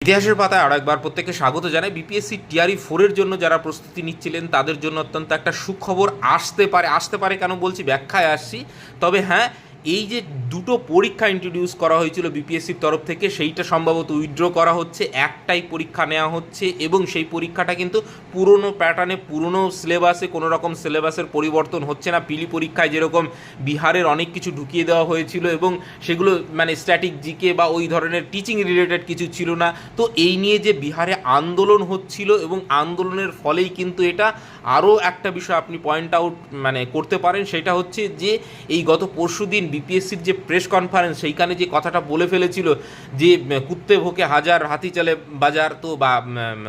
ইতিহাসের পাতায় আরও একবার প্রত্যেককে স্বাগত জানাই। বিপিএসসি টিআরই 4-এর জন্য যারা প্রস্তুতি নিচ্ছিলেন তাদের জন্য অত্যন্ত একটা সুখবর আসতে পারে কেন বলছি, ব্যাখ্যায় আসছি। তবে হ্যাঁ, এই যে দুটো পরীক্ষা ইন্ট্রোডিউস করা হয়েছিল বিপিএসসির তরফ থেকে, সেইটা সম্ভবত উইথড্র করা হচ্ছে, একটাই পরীক্ষা নেওয়া হচ্ছে এবং সেই পরীক্ষাটা কিন্তু পুরনো প্যাটার্নে পুরনো সিলেবাসে, কোনো রকম সিলেবাসের পরিবর্তন হচ্ছে না। পিলি পরীক্ষায় যেরকম বিহারের অনেক কিছু ঢুকিয়ে দেওয়া হয়েছিল এবং সেগুলো মানে স্ট্যাটিক জিকে বা ওই ধরনের টিচিং রিলেটেড কিছু ছিল না, তো এই নিয়ে যে বিহারে আন্দোলন হচ্ছিল এবং আন্দোলনের ফলেই কিন্তু এটা আরও একটা বিষয় আপনি পয়েন্ট আউট মানে করতে পারেন, সেটা হচ্ছে যে এই গত পরশু দিন বিপিএসসির যে প্রেস কনফারেন্স, সেইখানে যে কথাটা বলে ফেলেছিল যে কুত্তে ভোকে হাজার হাতি চালে বাজার, তো বা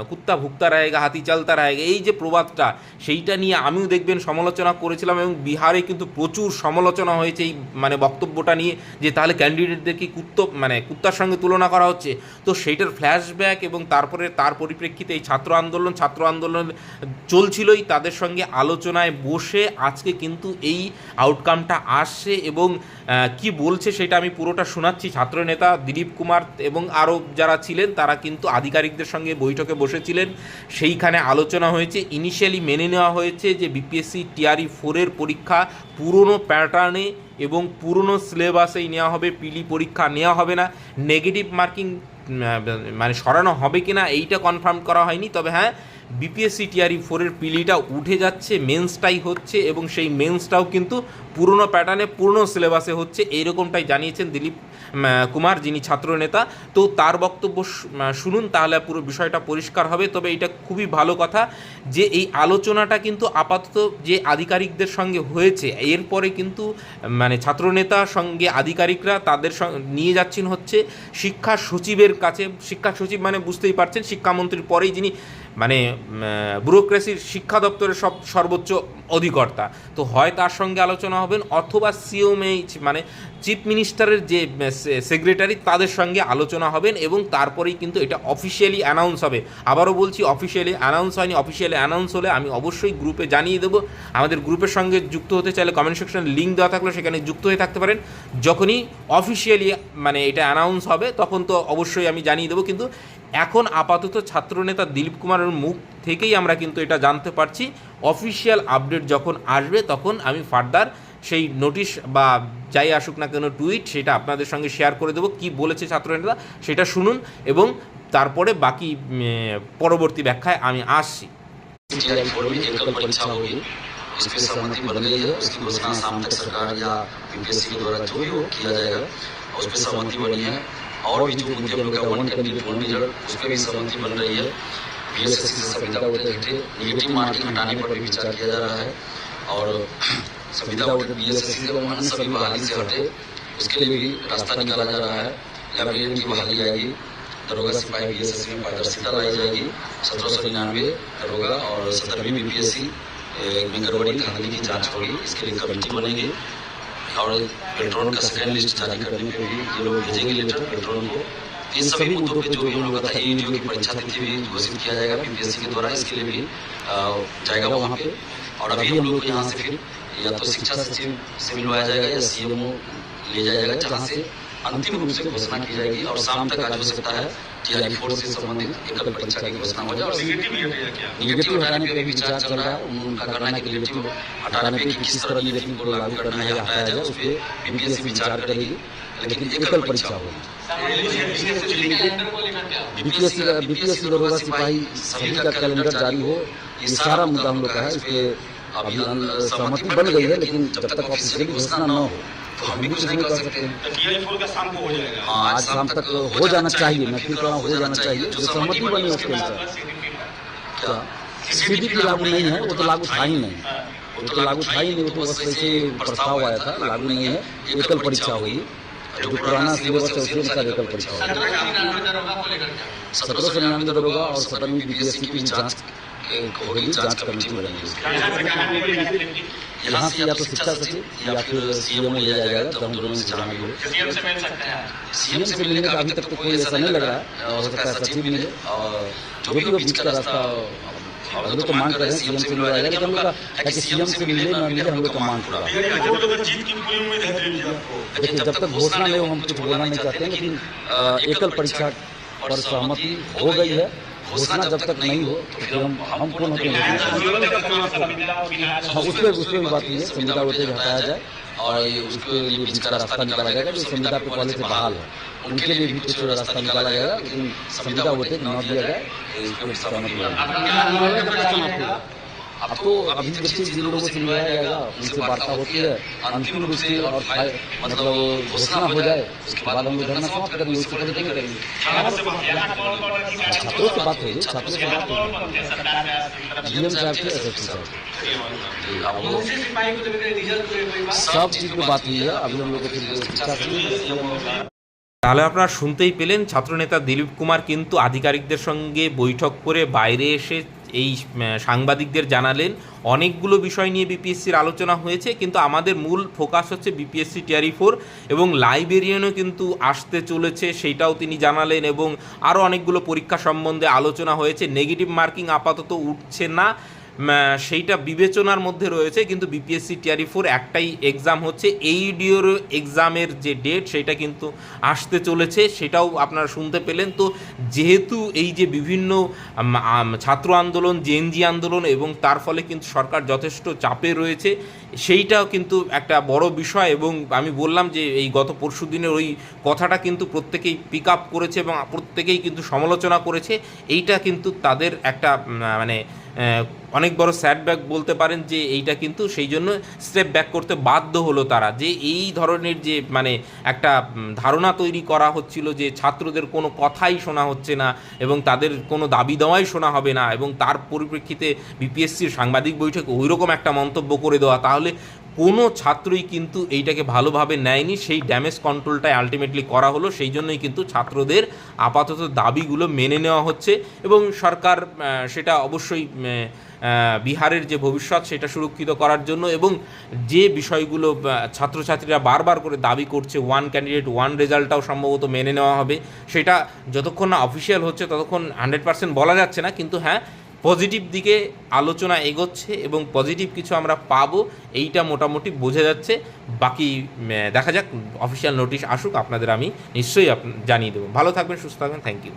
কুত্তা ভুক্তা রায়েগা হাতি চালতা রায়েগা, এই যে প্রবাদটা, সেইটা নিয়ে আমিও দেখবেন সমালোচনা করেছিলাম এবং বিহারে কিন্তু প্রচুর সমালোচনা হয়েছে এই মানে বক্তব্যটা নিয়ে, যে তাহলে ক্যান্ডিডেটদেরকে কুত্তার সঙ্গে তুলনা করা হচ্ছে। তো সেইটার ফ্ল্যাশব্যাক এবং তারপরে তার পরিপ্রেক্ষিতে এই ছাত্র আন্দোলন চলছিলই, তাদের সঙ্গে আলোচনায় বসে আজকে কিন্তু এই আউটকামটা আসছে এবং কি বলছে সেটা আমি পুরোটা শোনাচ্ছি। ছাত্রনেতা দিলীপ কুমার এবং আরও যারা ছিলেন তারা কিন্তু আধিকারিকদের সঙ্গে বৈঠকে বসেছিলেন, সেইখানে আলোচনা হয়েছে। ইনিশিয়ালি মেনে নেওয়া হয়েছে যে বিপিএসসি টিআরই 4-এর পরীক্ষা পুরনো প্যাটার্নে এবং পুরনো সিলেবাসেই নেওয়া হবে, পিলি পরীক্ষা নেওয়া হবে না। নেগেটিভ মার্কিং মানে সরানো হবে কি না এইটা কনফার্ম করা হয়নি, তবে হ্যাঁ, বিপিএসসি টিআরই 4-এর পিলিটা উঠে যাচ্ছে, মেন্সটাই হচ্ছে এবং সেই মেন্সটাও কিন্তু পুরনো প্যাটার্নে পুরনো সিলেবাসে হচ্ছে, এইরকমটাই জানিয়েছেন দিলীপ কুমার, যিনি ছাত্রনেতা। তো তার বক্তব্য শুনুন, তাহলে পুরো বিষয়টা পরিষ্কার হবে। তবে এটা খুবই ভালো কথা যে এই আলোচনাটা কিন্তু আপাতত যে আধিকারিকদের সঙ্গে হয়েছে, এরপরে কিন্তু মানে ছাত্রনেতার সঙ্গে আধিকারিকরা তাদের নিয়ে যাচ্ছেন হচ্ছে শিক্ষা সচিবের কাছে। শিক্ষা সচিব মানে বুঝতেই পারছেন, শিক্ষামন্ত্রীর পরেই যিনি মানে ব্যুরোক্রেসির শিক্ষা দপ্তরের সর্বোচ্চ অধিকর্তা। তো হয় তার সঙ্গে আলোচনা হবেন অথবা সিএমএইচ মানে চিফ মিনিস্টারের যে সেক্রেটারি, তাদের সঙ্গে আলোচনা হবেন এবং তারপরেই কিন্তু এটা অফিসিয়ালি অ্যানাউন্স হবে। আবারও বলছি, অফিসিয়ালি অ্যানাউন্স হয়নি। অফিসিয়ালি অ্যানাউন্স হলে আমি অবশ্যই গ্রুপে জানিয়ে দেবো। আমাদের গ্রুপের সঙ্গে যুক্ত হতে চাইলে কমেন্ট সেকশনে লিঙ্ক দেওয়া থাকলে সেখানে যুক্ত হয়ে থাকতে পারেন। যখনই অফিসিয়ালি মানে এটা অ্যানাউন্স হবে তখন তো অবশ্যই আমি জানিয়ে দেবো, কিন্তু এখন আপাতত ছাত্রনেতা দিলীপ কুমারের মুখ থেকেই আমরা কিন্তু এটা জানতে পারছি। অফিসিয়াল আপডেট যখন আসবে তখন আমি ফার্দার সেই নোটিশ বা যাই আসুক না কেন টুইট, সেটা আপনাদের সঙ্গে শেয়ার করে দেবো। কী বলেছে ছাত্রনেতা সেটা শুনুন এবং তারপরে বাকি পরবর্তী ব্যাখ্যায় আমি আসছি। इस पर सहमति बन गई है, उसकी घोषणा शाम तक सरकार या यूपीएससी के द्वारा जो भी हो किया जाएगा, उस पर सहमति बनी है। और भी जो मुद्दे हम लोग का 1 कैंडिडेट 1 रिजल्ट, उस पर भी सहमति बन रही है। बीएसएससी से संविदा वोटेड हटे, नेगेटिव मार्किंग हटाने पर भी विचार किया जा रहा है और संविदा वोटेड बीएसएससी से अन्य सभी बहाली से हटे, उसके लिए भी रास्ता निकाला जा रहा है। लाइब्रेरियन की बहाली आएगी, दरोगा सिपाही बीएसएससी में पारदर्शिता लाई जाएगी। 1799 दरोगा और 17वीं बीपीएससी में गड़बड़ी खाली की जांच होगी, इसके लिए कमेटी बनेगी और पेट्रोल का सेकेंड लिस्ट जारी करने पे भी ये लोग भेजेंगे लेटर पेट्रोल को। इन सभी मुद्दों पे जो भी हम लोग का एईटी की परीक्षा तिथि भी घोषित किया जाएगा बीपीएससी के द्वारा, इसके लिए भी जाएगा वहाँ पे। और अभी हम लोग को यहाँ से फिर या तो शिक्षा सचिव से मिलवाया जाएगा या सीएमओ ले जाया जाएगा, जहाँ से अंतिम रूप से घोषणा की जाएगी और शाम तक आज हो सकता है टीआरई 4 से संबंधित एकल परीक्षा की घोषणा हो जाए। और निगेटिव हटाने पर विचार चल रहा है, उनका करना है कि निगेटिव हटाने पर किस तरह निगेटिव को लागू करना है या हटाया जाए, उस पर बीपीएससी विचार करेगी, लेकिन एकल परीक्षा होगी। बीपीएससी दरोगा सिपाही सभी का कैलेंडर जारी हो, ये सारा मुद्दा हम लोग का है। इस पर अभी सहमति बन गई है, लेकिन जब तक ऑफिशियली घोषणा न हो तो हम भी कुछ नहीं कर सकते हैं। हाँ, आज शाम तक हो जाना चाहिए, मैं फिर कहूँ हो जाना चाहिए। जो सहमति बनी उसके अनुसार क्या सीडीपी लागू नहीं है, वो तो लागू था ही नहीं, वो तो लागू था ही नहीं, वो तो बस ऐसे प्रस्ताव आया था, लागू नहीं है। एकल परीक्षा हुई, जो पुराना सिलेबस है उसके अनुसार एकल परीक्षा हुई। 1799 दरोगा और 17वीं बीपीएससी की जांच होगी, जांच कमेटी बनेगी। यहाँ से या तो शिक्षा सचिव या फिर सीएमओ ले जाया जाएगा, तो हम दोनों से चलाना होगा। सीएम से मिलने का अभी तक तो कोई ऐसा नहीं लग रहा है, हो सकता है सचिव मिले और जो भी वो बीच का रास्ता हम लोग तो मांग कर रहे हैं सीएम से मिलवाया जाएगा, लेकिन हम लोग का सीएम से मिले ना मिले हम लोग का मांग पूरा। देखिए, जब तक घोषणा नहीं हो हम कुछ बोलना नहीं चाहते हैं, लेकिन एकल परीक्षा पर सहमति हो गई है। घोषणा जब तक नहीं हो तो फिर हम पूर्ण होते हैं। हाँ, उस पर बात हुई है, संविदा वोटेज हटाया जाए और उसके लिए बीच का रास्ता निकाला जाएगा। जो संविदा पे पहले से बहाल है उनके लिए भी कुछ रास्ता निकाला जाएगा, लेकिन संविदा वोटेज न दिया जाए इस पर सहमति होगी। अब तो अभी जैसे जिन लोगों से मिलाया जाएगा उनसे वार्ता होती है, अंतिम रूप से और मतलब घोषणा हो जाए उसके बाद हम लोग धरना समाप्त करेंगे। उसके पहले नहीं करेंगे। छात्रों से बात होगी, छात्रों से बात होगी, डीएम साहब से एसएसपी साहब सब चीज़ की बात हुई है। अभी हम लोग তাহলে আপনারা শুনতেই পেলেন, ছাত্রনেতা দিলীপ কুমার কিন্তু আধিকারিকদের সঙ্গে বৈঠক করে বাইরে এসে এই সাংবাদিকদের জানালেন অনেকগুলো বিষয় নিয়ে বিপিএসসির আলোচনা হয়েছে, কিন্তু আমাদের মূল ফোকাস হচ্ছে বিপিএসসি টিআরই 4 এবং লাইব্রেরিয়ানও কিন্তু আসতে চলেছে, সেইটাও তিনি জানালেন। এবং আরও অনেকগুলো পরীক্ষা সম্বন্ধে আলোচনা হয়েছে। নেগেটিভ মার্কিং আপাতত উঠছে না, সেইটা বিবেচনার মধ্যে রয়েছে, কিন্তু বিপিএসসি টিআরই 4 একটাই এক্সাম হচ্ছে, এইডিওর এক্সামের যে ডেট সেটা কিন্তু আসতে চলেছে, সেটাও আপনারা শুনতে পেলেন। তো যেহেতু এই যে বিভিন্ন ছাত্র আন্দোলন, জেএনজি আন্দোলন এবং তার ফলে কিন্তু সরকার যথেষ্ট চাপে রয়েছে, সেইটাও কিন্তু একটা বড় বিষয়। এবং আমি বললাম যে এই গত পরশু দিনের ওই কথাটা কিন্তু প্রত্যেকেই পিক আপ করেছে এবং প্রত্যেকেই কিন্তু সমালোচনা করেছে। এইটা কিন্তু তাদের একটা মানে অনেক বড় স্যাডব্যাক বলতে পারেন, যে এইটা কিন্তু সেই জন্য স্টেপ ব্যাক করতে বাধ্য হলো তারা, যে এই ধরনের যে মানে একটা ধারণা তৈরি করা হচ্ছিল যে ছাত্রদের কোনো কথাই শোনা হচ্ছে না এবং তাদের কোনো দাবি দেওয়াই শোনা হবে না, এবং তার পরিপ্রেক্ষিতে বিপিএসসির সাংবাদিক বৈঠকে ওইরকম একটা মন্তব্য করে দেওয়া, তাহলে কোনো ছাত্রই কিন্তু এইটাকে ভালোভাবে নেয়নি। সেই ড্যামেজ কন্ট্রোলটাই আলটিমেটলি করা হলো, সেই জন্যই কিন্তু ছাত্রদের আপাতত দাবিগুলো মেনে নেওয়া হচ্ছে এবং সরকার সেটা অবশ্যই বিহারের যে ভবিষ্যৎ সেটা সুরক্ষিত করার জন্য, এবং যে বিষয়গুলো ছাত্রছাত্রীরা বারবার করে দাবি করছে, ওয়ান ক্যান্ডিডেট ওয়ান রেজাল্টটাও সম্ভবত মেনে নেওয়া হবে। সেটা যতক্ষণ না অফিসিয়াল হচ্ছে ততক্ষণ 100% বলা যাচ্ছে না, কিন্তু হ্যাঁ পজিটিভ দিকে আলোচনা এগোচ্ছে এবং পজিটিভ কিছু আমরা পাবো, এইটা মোটামুটি বোঝা যাচ্ছে। বাকি দেখা যাক, অফিসিয়াল নোটিশ আসুক, আপনাদের আমি নিশ্চয়ই জানিয়ে দেবো। ভালো থাকবেন, সুস্থ থাকবেন, থ্যাংক ইউ।